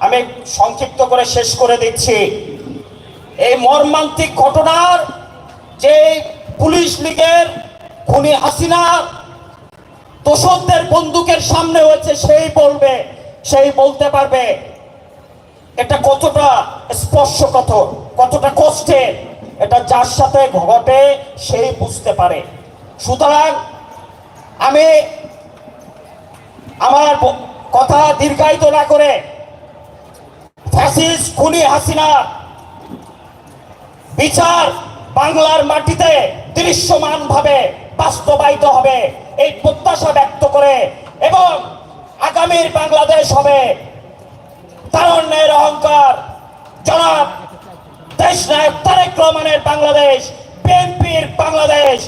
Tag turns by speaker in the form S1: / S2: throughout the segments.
S1: আমি সংক্ষিপ্ত করে শেষ করে দিচ্ছি। এই মর্মান্তিক ঘটনার যে পুলিশ লীগের খুনি হাসিনা দোষরদের বন্দুকের সামনে হয়েছে, সেই বলতে পারবে এটা কতটা স্পর্শকাতর, কতটা কষ্টের। এটা যার সাথে ঘটে সেই বুঝতে পারে। সুতরাং আমি আমার কথা দীর্ঘায়িত না করে ফ্যাসিস্ট খুনি হাসিনা বিচার বাংলার মাটিতে দৃশ্যমানভাবে বাস্তবায়িত হবে এই প্রত্যাশা ব্যক্ত করে, এবং আগামীর বাংলাদেশ হবে তারুণ্যের অহংকার জনাব দেশনায়ক তারেক রহমানের বাংলাদেশ, বিএনপির বাংলাদেশ,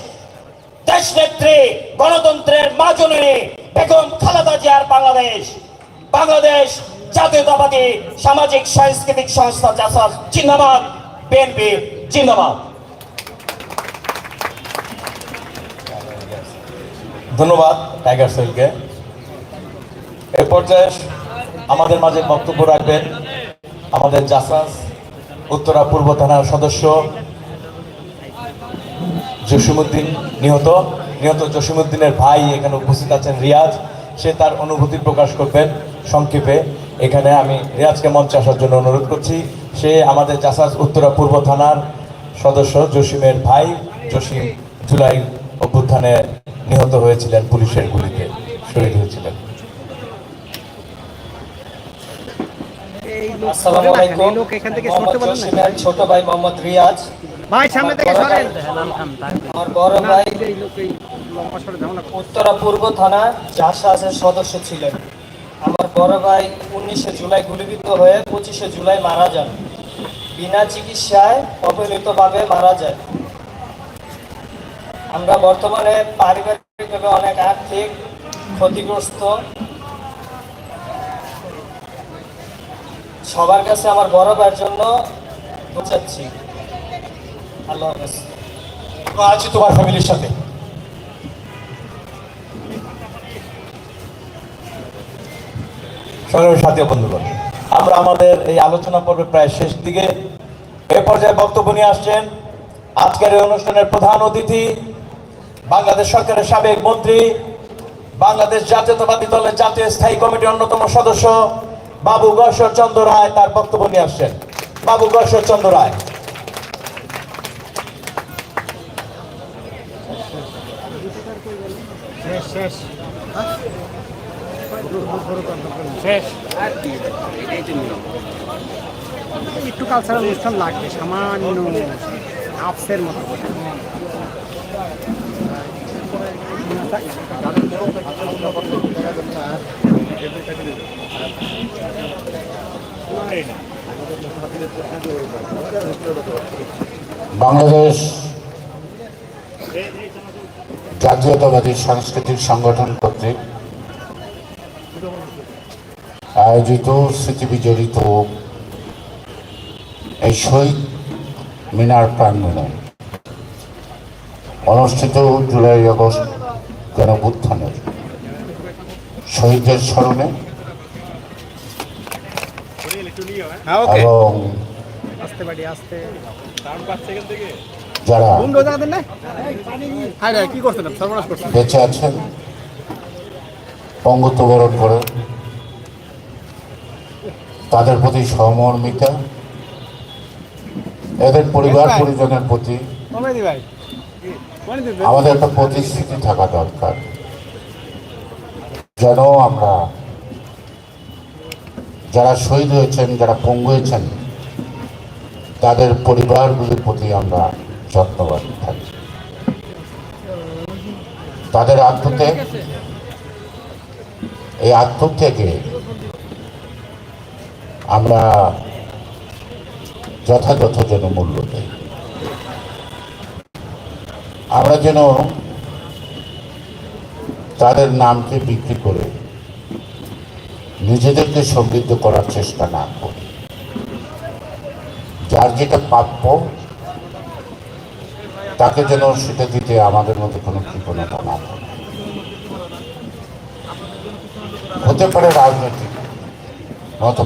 S1: দেশনেত্রী গণতন্ত্রের মা জননী বেগম খালেদা জিয়ার বাংলাদেশ, বাংলাদেশ জাতীয়তাবাদী সামাজিক সাংস্কৃতিক সংস্থা জাসাস জিন্দাবাদ, বিএনপি জিন্দাবাদ।
S2: ধন্যবাদ টাইগার সেলকে। এ পর্যায়ে আমাদের মাঝে বক্তব্য রাখবেন আমাদের জাসাস উত্তরা পূর্ব থানার সদস্য জসিমউদ্দিন, নিহত জসিমউদ্দিনের ভাই এখানে উপস্থিত আছেন রিয়াজ। সে তার অনুভূতি প্রকাশ করবেন সংক্ষেপে। এখানে আমি রিয়াজকে মঞ্চে আসার জন্য অনুরোধ করছি। সে আমাদের জাসাস উত্তরা পূর্ব থানার সদস্য, জসিমের ভাই। জসিম জুলাই অভ্যুত্থানে নিহত হয়েছিলেন, পুলিশের গুলিতে শহীদ হয়েছিলেন।
S3: আসসালামু আলাইকুম। জসিমের ছোট ভাই মোহাম্মদ রিয়াজ। আমার বড় ভাই উত্তরা পূর্ব থানা জাসাসের সদস্য ছিলেন। আমার বড় ভাই 19শে জুলাই গুলিবিদ্ধ হয়ে 25শে জুলাই মারা যান। বিনা চিকিৎসায় অবহেলিতভাবে মারা যায়। আমরা বর্তমানে পারিবারিকভাবে অনেক আর্থিক ক্ষতিগ্রস্ত। সবার কাছে আমার বড় ভাইয়ের জন্য বোঝাচ্ছি। আল্লাহ হাফেজ।
S2: আছি তোমার ফ্যামিলির সাথে। সাথী বন্ধুগণ, আমরা আমাদের এই আলোচনা পর্বে প্রায় শেষ দিকে। এ পর্যায়ে বক্তব্য নিয়ে আসছেন আজকের এই অনুষ্ঠানের প্রধান অতিথি, বাংলাদেশ সরকারের সাবেক মন্ত্রী, বাংলাদেশ জাতীয়তাবাদী দলের জাতীয় স্থায়ী কমিটির অন্যতম সদস্য বাবু গশ্বর চন্দ্র রায়। তার বক্তব্য নিয়ে আসছেন বাবু গশ্বর চন্দ্র রায়।
S4: একটু কালচারাল অনুষ্ঠান লাগবে, সামান্য আপসের মতো।
S5: বাংলাদেশ জাতীয়তাবাদী সাংস্কৃতিক সংগঠন কর্তৃক আয়োজিত স্মৃতিবিজড়িত এই শহীদ মিনার প্রাঙ্গণে অনুষ্ঠিত জুলাই আগস্ট গণঅভ্যুত্থানের শহীদদের স্মরণে এবং যারা বেঁচে আছেন, পঙ্গুত্ব বরণ করে, তাদের প্রতি সহমর্মিতা, এদের পরিবার পরিজনের প্রতি আমাদের একটা প্রতিশ্রুতি থাকা দরকার, যেন আমরা যারা শহীদ হয়েছেন, যারা পঙ্গু হয়েছেন, তাদের পরিবারগুলির প্রতি আমরা যত্নবান থাকি। তাদের আত্মত্যাগ, এই আত্মত্যাগে আমরা যথাযথ যেন মূল্য দেই। আমরা যেন তাদের নামকে বিক্রি করে নিজেদেরকে সমৃদ্ধ করার চেষ্টা না করি। যার যেটা প্রাপ্য তাকে যেন সেটা দিতে আমাদের মধ্যে কোনো কৃপণতা না থাকে। হতে পারে রাজনৈতিক মত